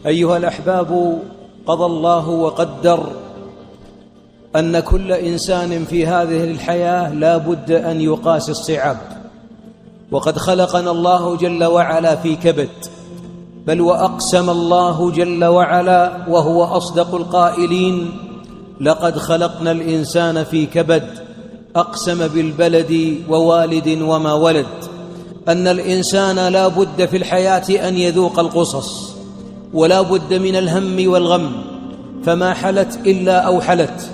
أيها الأحباب، قضى الله وقدر أن كل إنسان في هذه الحياة لا بد أن يقاسي الصعاب، وقد خلقنا الله جل وعلا في كبد، بل وأقسم الله جل وعلا وهو أصدق القائلين: لقد خلقنا الإنسان في كبد. أقسم بالبلد ووالد وما ولد، أن الإنسان لا بد في الحياة أن يذوق القصص، ولا بد من الهم والغم، فما حلت إلا أوحلت.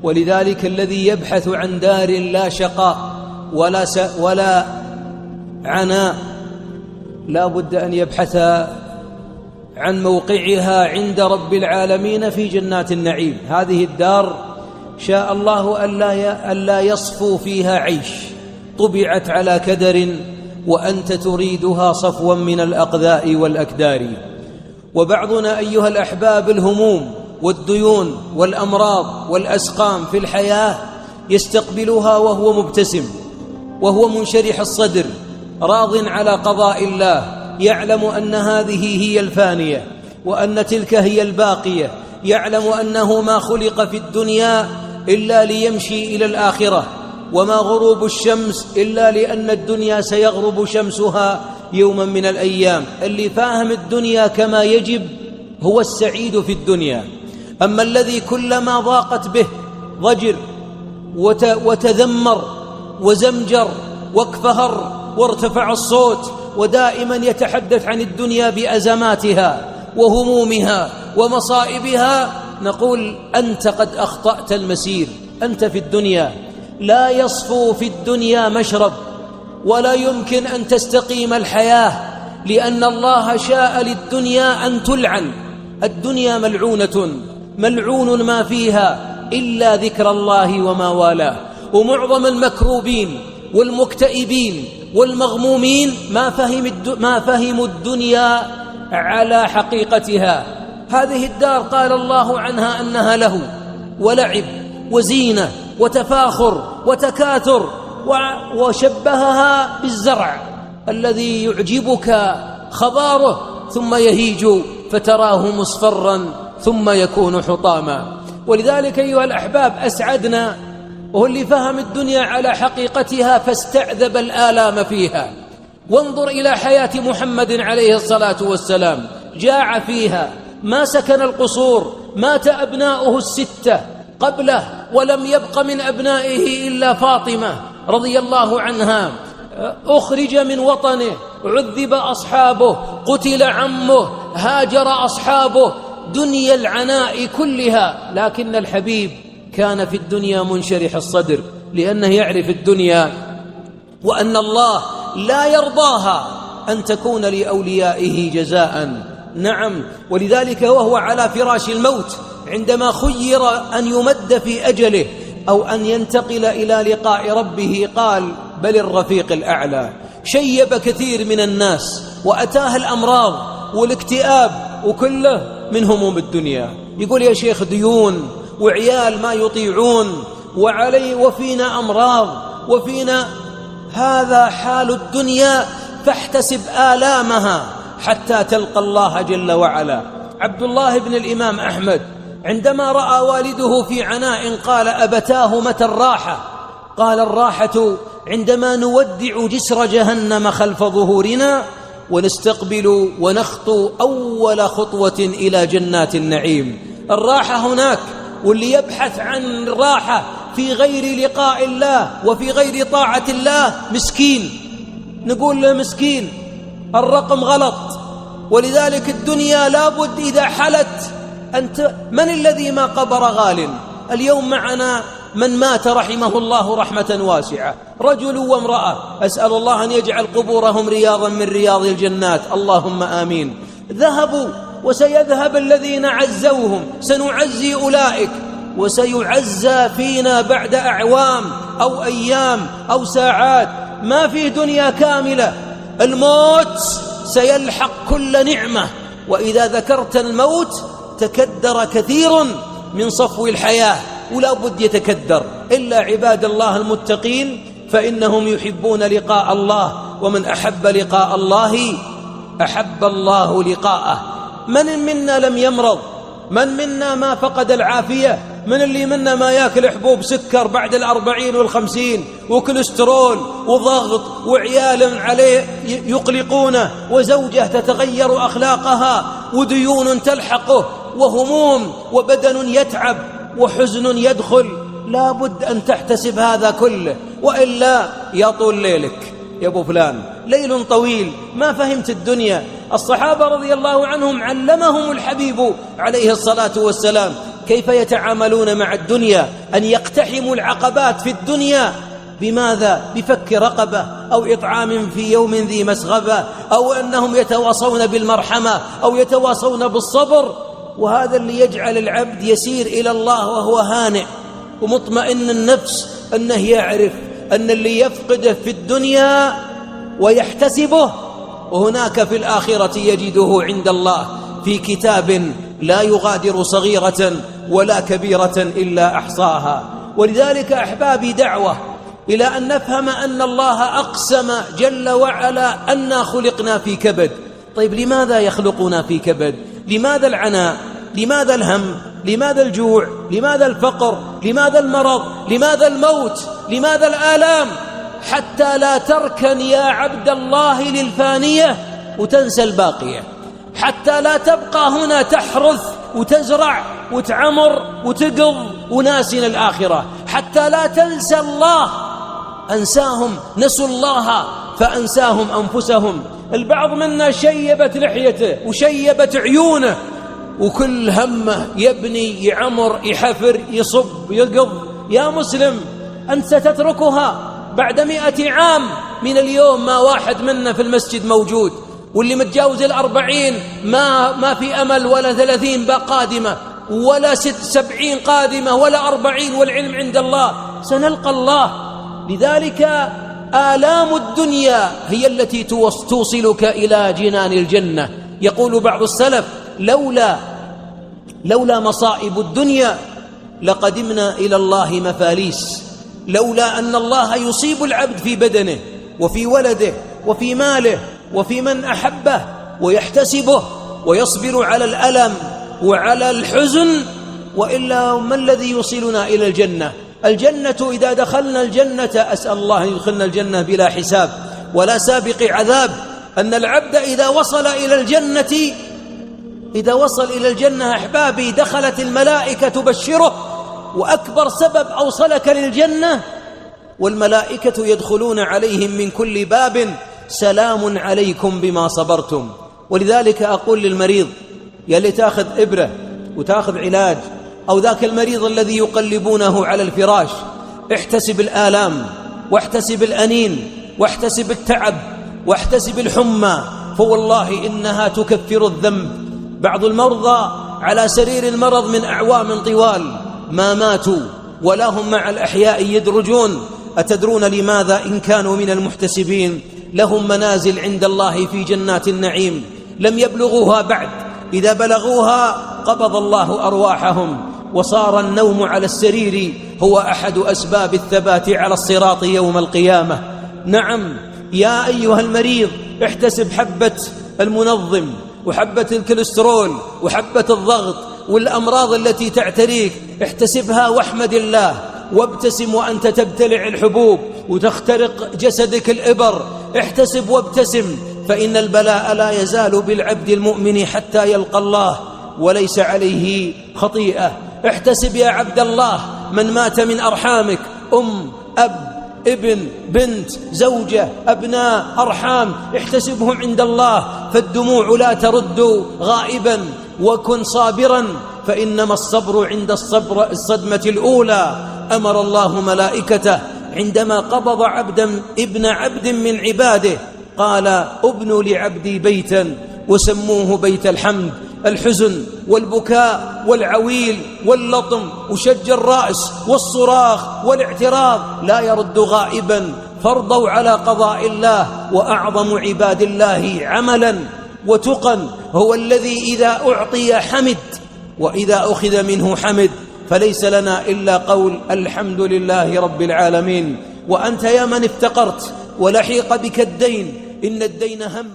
ولذلك الذي يبحث عن دار لا شقاء ولا عناء لا بد أن يبحث عن موقعها عند رب العالمين في جنات النعيم. هذه الدار شاء الله ألا يصفو فيها عيش، طبعت على كدر، وأنت تريدها صفوا من الأقذاء والأكدار. وبعضنا أيها الأحباب الهموم والديون والأمراض والأسقام في الحياة يستقبلها وهو مبتسم، وهو منشرح الصدر، راض على قضاء الله، يعلم أن هذه هي الفانية وأن تلك هي الباقية، يعلم أنه ما خلق في الدنيا إلا ليمشي إلى الآخرة، وما غروب الشمس إلا لأن الدنيا سيغرب شمسها يوما من الأيام. اللي فاهم الدنيا كما يجب هو السعيد في الدنيا. أما الذي كلما ضاقت به ضجر وتذمر وزمجر واكفهر وارتفع الصوت، ودائما يتحدث عن الدنيا بأزماتها وهمومها ومصائبها، نقول: أنت قد أخطأت المسير. أنت في الدنيا لا يصفو في الدنيا مشرب، ولا يمكن أن تستقيم الحياة، لأن الله شاء للدنيا أن تلعن. الدنيا ملعونة، ملعون ما فيها إلا ذكر الله وما والاه. ومعظم المكروبين والمكتئبين والمغمومين ما فهموا الدنيا على حقيقتها. هذه الدار قال الله عنها أنها له ولعب وزينة وتفاخر وتكاثر، وشبهها بالزرع الذي يعجبك خضاره ثم يهيج فتراه مصفرا ثم يكون حطاما. ولذلك أيها الأحباب أسعدنا وهو اللي فهم الدنيا على حقيقتها فاستعذب الآلام فيها. وانظر إلى حياة محمد عليه الصلاة والسلام، جاع فيها، ما سكن القصور، مات أبناؤه الستة قبله، ولم يبق من أبنائه إلا فاطمة رضي الله عنها. أخرج من وطنه، عذب أصحابه، قتل عمه، هاجر أصحابه، دنيا العناء كلها. لكن الحبيب كان في الدنيا منشرح الصدر، لأنه يعرف الدنيا وأن الله لا يرضاها أن تكون لأوليائه جزاء. نعم، ولذلك وهو على فراش الموت عندما خير أن يمد في أجله أو أن ينتقل إلى لقاء ربه قال: بل الرفيق الأعلى. شيب كثير من الناس وأتاه الأمراض والاكتئاب، وكله من هموم الدنيا. يقول: يا شيخ ديون وعيال ما يطيعون وفينا أمراض وفينا. هذا حال الدنيا، فاحتسب آلامها حتى تلقى الله جل وعلا. عبد الله بن الإمام أحمد عندما رأى والده في عناء قال: أبتاه متى الراحة؟ قال: الراحة عندما نودع جسر جهنم خلف ظهورنا ونستقبل ونخطو أول خطوة إلى جنات النعيم. الراحة هناك. واللي يبحث عن راحة في غير لقاء الله وفي غير طاعة الله مسكين. نقول له مسكين، الرقم غلط. ولذلك الدنيا لابد إذا حلت من الذي ما قبر غال؟ اليوم معنا من مات رحمه الله رحمة واسعة، رجل وامرأة، أسأل الله أن يجعل قبورهم رياضا من رياض الجنات، اللهم آمين. ذهبوا وسيذهب الذين عزوهم، سنعزي أولئك، وسيعزى فينا بعد أعوام أو أيام أو ساعات. ما في دنيا كاملة، الموت سيلحق كل نعمة، وإذا ذكرت الموت تكدر كثير من صفو الحياة، ولا بد يتكدر إلا عباد الله المتقين، فإنهم يحبون لقاء الله، ومن أحب لقاء الله أحب الله لقاءه. من منا لم يمرض؟ من منا ما فقد العافية؟ من اللي منا ما يأكل حبوب سكر بعد 40 و50 وكوليسترول وضغط وعيال عليه يقلقونه وزوجة تتغير أخلاقها وديون تلحقه وهموم وبدن يتعب وحزن يدخل؟ لا بد أن تحتسب هذا كله، وإلا يطول ليلك يا أبو فلان، ليل طويل ما فهمت الدنيا. الصحابة رضي الله عنهم علمهم الحبيب عليه الصلاة والسلام كيف يتعاملون مع الدنيا، أن يقتحموا العقبات في الدنيا. بماذا؟ بفك رقبة أو إطعام في يوم ذي مسغبة، أو أنهم يتواصون بالمرحمة أو يتواصون بالصبر. وهذا اللي يجعل العبد يسير إلى الله وهو هانئ ومطمئن النفس، أنه يعرف أن اللي يفقده في الدنيا ويحتسبه وهناك في الآخرة يجده عند الله في كتاب لا يغادر صغيرة ولا كبيرة إلا أحصاها. ولذلك أحبابي دعوة إلى أن نفهم أن الله أقسم جل وعلا أننا خلقنا في كبد. طيب لماذا يخلقنا في كبد؟ لماذا العناء؟ لماذا الهم؟ لماذا الجوع؟ لماذا الفقر؟ لماذا المرض؟ لماذا الموت؟ لماذا الآلام؟ حتى لا تركن يا عبد الله للفانية وتنسى الباقية، حتى لا تبقى هنا تحرث وتزرع وتعمر وتقض وناسين الآخرة، حتى لا تنسى الله. أنساهم، نسوا الله فأنساهم أنفسهم. البعض منا شيبت لحيته وشيبت عيونه وكل همه يبني يعمر يحفر يصب يقض. يا مسلم، أنت ستتركها بعد 100 عام من اليوم. ما واحد منا في المسجد موجود، واللي متجاوز 40 ما في أمل، ولا 30 قادمة، ولا 70 قادمة، ولا 40، والعلم عند الله. سنلقى الله. لذلك آلام الدنيا هي التي توصلك إلى جنان الجنة. يقول بعض السلف: لولا مصائب الدنيا لقدمنا إلى الله مفاليس. لولا أن الله يصيب العبد في بدنه وفي ولده وفي ماله وفي من أحبه ويحتسبه ويصبر على الألم وعلى الحزن، وإلا ما الذي يوصلنا إلى الجنة؟ الجنة إذا دخلنا الجنة، أسأل الله أن يدخلنا الجنة بلا حساب ولا سابق عذاب. أن العبد إذا وصل إلى الجنة أحبابي دخلت الملائكة تبشره، وأكبر سبب أوصلك للجنة والملائكة يدخلون عليهم من كل باب: سلام عليكم بما صبرتم. ولذلك أقول للمريض يلي تأخذ إبرة وتأخذ علاج، أو ذاك المريض الذي يقلبونه على الفراش: احتسب الآلام واحتسب الأنين واحتسب التعب واحتسب الحمى، فوالله إنها تكفر الذنب. بعض المرضى على سرير المرض من أعوام طوال ما ماتوا ولا هم مع الأحياء يدرجون. أتدرون لماذا؟ إن كانوا من المحتسبين لهم منازل عند الله في جنات النعيم لم يبلغوها بعد. إذا بلغوها قبض الله أرواحهم، وصار النوم على السرير هو أحد أسباب الثبات على الصراط يوم القيامة. نعم يا أيها المريض، احتسب حبة المنظم وحبة الكوليسترول وحبة الضغط والأمراض التي تعتريك، احتسبها واحمد الله، وابتسم وأنت تبتلع الحبوب وتخترق جسدك الإبر. احتسب وابتسم، فإن البلاء لا يزال بالعبد المؤمن حتى يلقى الله وليس عليه خطيئة. احتسب يا عبد الله من مات من أرحامك: أم، أب، ابن، بنت، زوجة، أبناء، أرحام. احتسبهم عند الله، فالدموع لا ترد غائبا. وكن صابرا، فإنما الصبر عند الصدمة الأولى. أمر الله ملائكته عندما قبض ابن عبد من عباده قال: ابنوا لعبدي بيتا وسموه بيت الحمد. الحزن والبكاء والعويل واللطم وشج الرأس والصراخ والاعتراض لا يرد غائبا، فارضوا على قضاء الله. وأعظم عباد الله عملا وتقا هو الذي إذا أعطي حمد وإذا أخذ منه حمد. فليس لنا إلا قول الحمد لله رب العالمين. وأنت يا من افتقرت ولحيق بك الدين، إن الدين هم